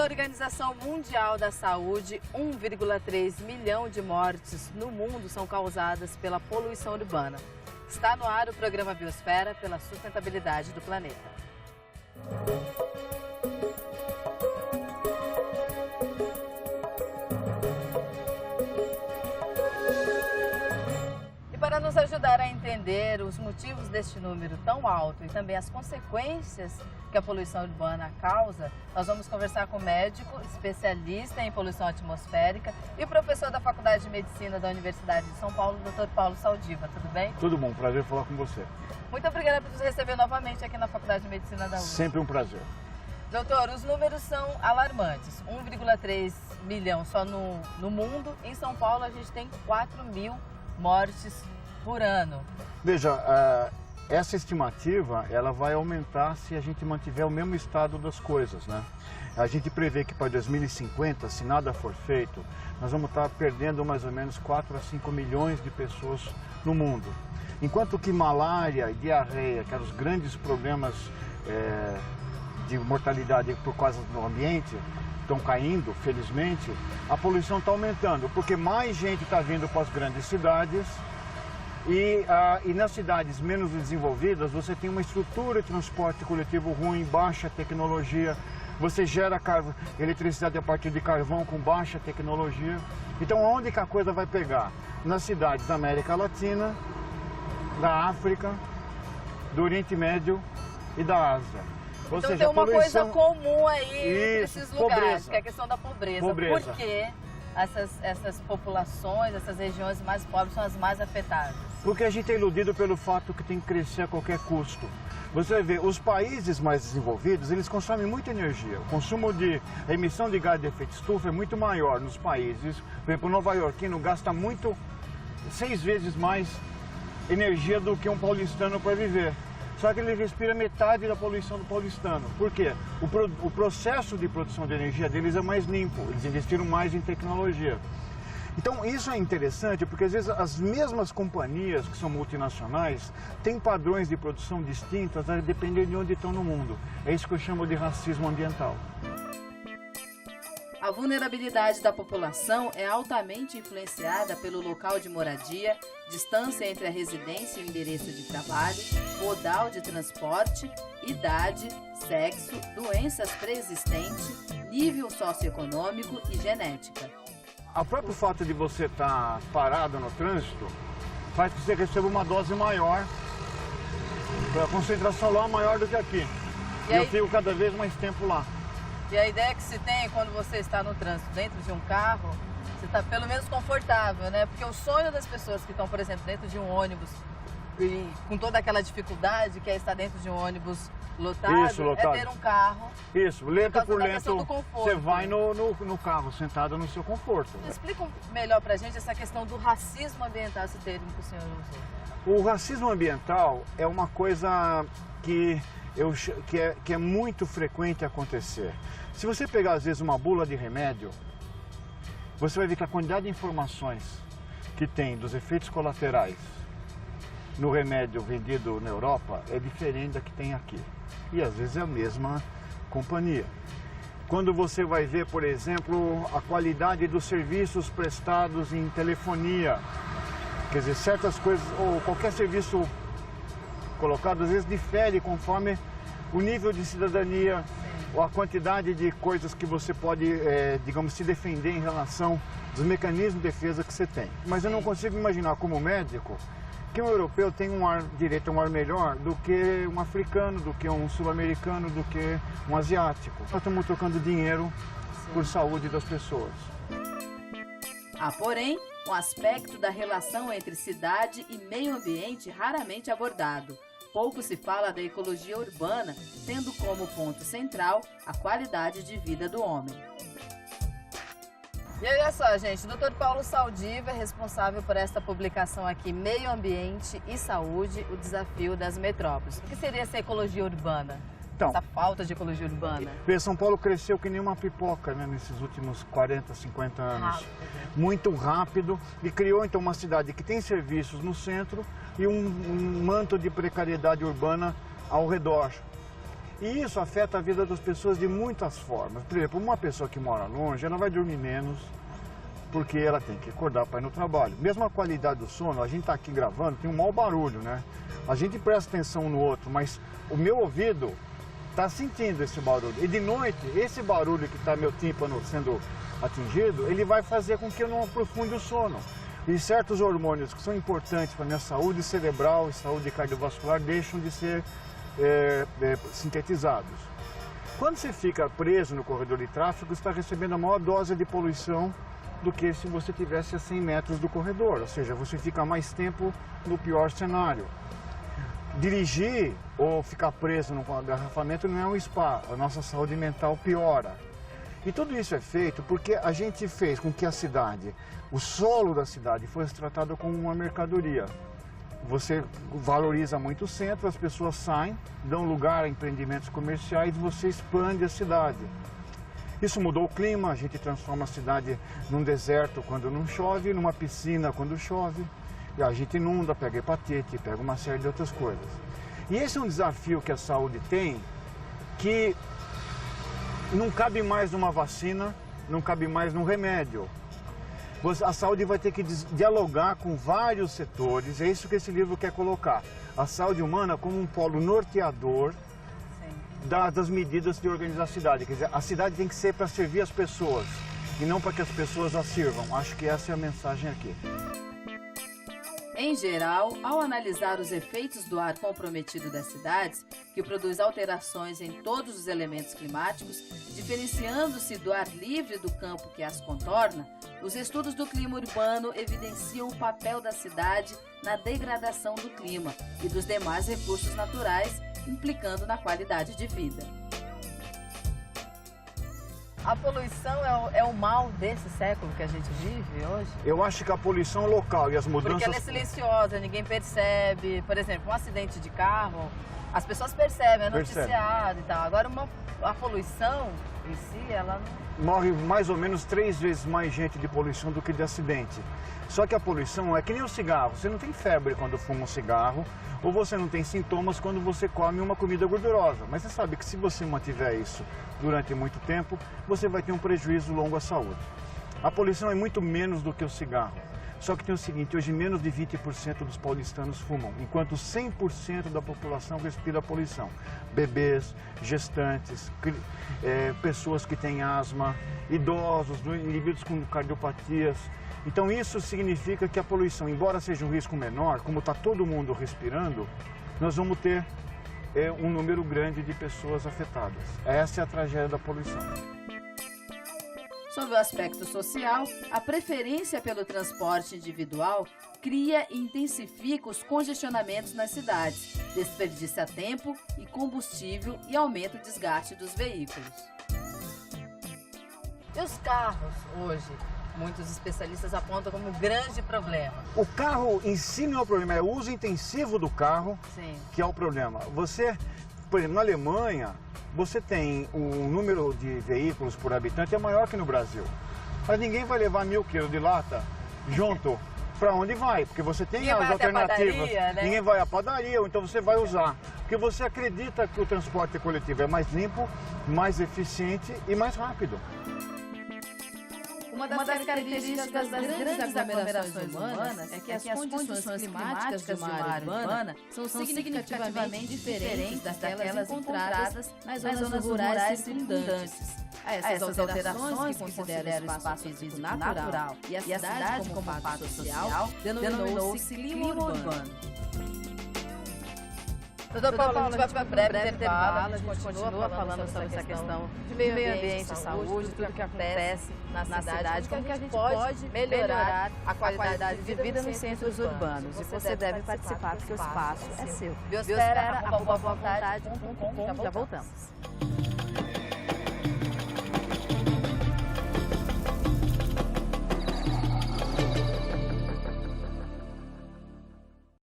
Organização Mundial da Saúde, 1,3 milhão de mortes no mundo são causadas pela poluição urbana. Está no ar o programa Biosfera pela sustentabilidade do planeta. Para nos ajudar a entender os motivos deste número tão alto e também as consequências que a poluição urbana causa, nós vamos conversar com o médico, especialista em poluição atmosférica e professor da Faculdade de Medicina da Universidade de São Paulo, Dr. Paulo Saldiva. Tudo bem? Tudo bom, prazer falar com você. Muito obrigada por nos receber novamente aqui na Faculdade de Medicina da USP. Sempre um prazer. Doutor, os números são alarmantes. 1,3 milhão só no mundo. Em São Paulo a gente tem 4 mil mortes por ano. Veja, essa estimativa ela vai aumentar se a gente mantiver o mesmo estado das coisas, né? A gente prevê que para 2050, se nada for feito, nós vamos estar perdendo mais ou menos 4 a 5 milhões de pessoas no mundo. Enquanto que malária e diarreia, que eram os grandes problemas de mortalidade por causa do ambiente, estão caindo, felizmente, a poluição está aumentando, porque mais gente está vindo para as grandes cidades. E nas cidades menos desenvolvidas, você tem uma estrutura de transporte coletivo ruim, baixa tecnologia, você gera eletricidade a partir de carvão com baixa tecnologia. Então, onde que a coisa vai pegar? Nas cidades da América Latina, da África, do Oriente Médio e da Ásia. Ou seja, tem uma coisa comum aí entre esses lugares, pobreza. Que é a questão da pobreza. Pobreza. Por quê? Essas populações, essas regiões mais pobres são as mais afetadas? Porque a gente é iludido pelo fato que tem que crescer a qualquer custo. Você vai ver, os países mais desenvolvidos, eles consomem muita energia. O consumo a emissão de gás de efeito estufa é muito maior nos países. Por exemplo, o nova-iorquino gasta 6 vezes mais energia do que um paulistano para viver. Só que ele respira metade da poluição do paulistano. Por quê? O processo de produção de energia deles é mais limpo, eles investiram mais em tecnologia. Então isso é interessante porque às vezes as mesmas companhias que são multinacionais têm padrões de produção distintas a depender de onde estão no mundo. É isso que eu chamo de racismo ambiental. A vulnerabilidade da população é altamente influenciada pelo local de moradia, distância entre a residência e o endereço de trabalho, modal de transporte, idade, sexo, doenças pré-existentes, nível socioeconômico e genética. O próprio fato de você estar parado no trânsito faz que você receba uma dose maior, a concentração lá é maior do que aqui. E eu fico cada vez mais tempo lá. E a ideia que se tem quando você está no trânsito dentro de um carro, você está pelo menos confortável, né? Porque o sonho das pessoas que estão, por exemplo, dentro de um ônibus e com toda aquela dificuldade que é estar dentro de um ônibus lotado, é ter um carro. Isso, lento por lento, você vai né? no carro, sentado no seu conforto. Explica melhor pra gente essa questão do racismo ambiental, esse termo que o senhor usou. O racismo ambiental é uma coisa que é muito frequente acontecer. Se você pegar, às vezes, uma bula de remédio, você vai ver que a quantidade de informações que tem dos efeitos colaterais no remédio vendido na Europa é diferente da que tem aqui. E, às vezes, é a mesma companhia. Quando você vai ver, por exemplo, a qualidade dos serviços prestados em telefonia, quer dizer, certas coisas, ou qualquer serviço colocado, às vezes difere conforme o nível de cidadania, ou a quantidade de coisas que você pode, digamos, se defender em relação aos mecanismos de defesa que você tem. Mas eu não consigo imaginar como médico que um europeu tem direito a um ar melhor do que um africano, do que um sul-americano, do que um asiático. Nós estamos trocando dinheiro por saúde das pessoas. Há, porém, um aspecto da relação entre cidade e meio ambiente raramente abordado. Pouco se fala da ecologia urbana, tendo como ponto central a qualidade de vida do homem. E olha só, gente, o Dr. Paulo Saldiva é responsável por esta publicação aqui, Meio Ambiente e Saúde, o desafio das metrópoles. O que seria essa ecologia urbana? Então, essa falta de ecologia urbana? São Paulo cresceu que nem uma pipoca, né, nesses últimos 40, 50 anos. Muito rápido, e criou então uma cidade que tem serviços no centro e um manto de precariedade urbana ao redor. E isso afeta a vida das pessoas de muitas formas. Por exemplo, uma pessoa que mora longe, ela vai dormir menos, porque ela tem que acordar para ir no trabalho. Mesmo a qualidade do sono, a gente está aqui gravando, tem um mau barulho, né? A gente presta atenção no outro, mas o meu ouvido está sentindo esse barulho. E de noite, esse barulho que está meu tímpano sendo atingido, ele vai fazer com que eu não aprofunde o sono. E certos hormônios que são importantes para a minha saúde cerebral e saúde cardiovascular deixam de ser sintetizados. Quando você fica preso no corredor de tráfego, você está recebendo a maior dose de poluição do que se você estivesse a 100 metros do corredor, ou seja, você fica mais tempo no pior cenário. Dirigir ou ficar preso no agarrafamento não é um spa, a nossa saúde mental piora. E tudo isso é feito porque a gente fez com que a cidade, o solo da cidade, fosse tratado como uma mercadoria. Você valoriza muito o centro, as pessoas saem, dão lugar a empreendimentos comerciais e você expande a cidade. Isso mudou o clima, a gente transforma a cidade num deserto quando não chove, numa piscina quando chove. E a gente inunda, pega hepatite, pega uma série de outras coisas. E esse é um desafio que a saúde tem, que não cabe mais numa vacina, não cabe mais num remédio. A saúde vai ter que dialogar com vários setores, é isso que esse livro quer colocar. A saúde humana como um polo norteador das medidas de organizar a cidade. Quer dizer, a cidade tem que ser para servir as pessoas e não para que as pessoas a sirvam. Acho que essa é a mensagem aqui. Em geral, ao analisar os efeitos do ar comprometido das cidades, que produz alterações em todos os elementos climáticos, diferenciando-se do ar livre do campo que as contorna, os estudos do clima urbano evidenciam o papel da cidade na degradação do clima e dos demais recursos naturais, implicando na qualidade de vida. A poluição é o mal desse século que a gente vive hoje? Eu acho que a poluição local e as mudanças... Porque ela é silenciosa, ninguém percebe. Por exemplo, um acidente de carro, as pessoas percebem, é noticiado e tal. Agora, a poluição em si, ela não... Morre mais ou menos 3 vezes mais gente de poluição do que de acidente. Só que a poluição é que nem o cigarro. Você não tem febre quando fuma um cigarro, ou você não tem sintomas quando você come uma comida gordurosa. Mas você sabe que se você mantiver isso durante muito tempo, você vai ter um prejuízo longo à saúde. A poluição é muito menos do que o cigarro. Só que tem o seguinte, hoje menos de 20% dos paulistanos fumam, enquanto 100% da população respira a poluição. Bebês, gestantes, pessoas que têm asma, idosos, indivíduos com cardiopatias. Então isso significa que a poluição, embora seja um risco menor, como está todo mundo respirando, nós vamos ter um número grande de pessoas afetadas. Essa é a tragédia da poluição. Sob o aspecto social, a preferência pelo transporte individual cria e intensifica os congestionamentos nas cidades, desperdiça tempo e combustível e aumenta o desgaste dos veículos. E os carros hoje? Muitos especialistas apontam como grande problema. O carro em si não é o problema, é o uso intensivo do carro que é o problema. Você, por exemplo, na Alemanha, você tem um número de veículos por habitante é maior que no Brasil. Mas ninguém vai levar 1000 quilos de lata junto para onde vai, porque você tem as alternativas. Padaria, né? Ninguém vai à padaria, ou então você vai usar. Porque você acredita que o transporte coletivo é mais limpo, mais eficiente e mais rápido. Uma das características das grandes aglomerações humanas é que as condições climáticas de uma área urbana são significativamente diferentes daquelas encontradas nas zonas rurais circundantes. A essas alterações que consideram o espaço físico natural e a cidade como fato social, denominou-se clima urbano. Doutor Paulo, a gente vai para um breve intervalo, a gente continua falando sobre essa questão de meio ambiente, saúde, tudo que acontece na cidade, como que a gente pode melhorar a qualidade de vida nos centros urbanos. E você deve participar, porque o espaço é seu. Biosfera@boavontade.com. Já voltamos.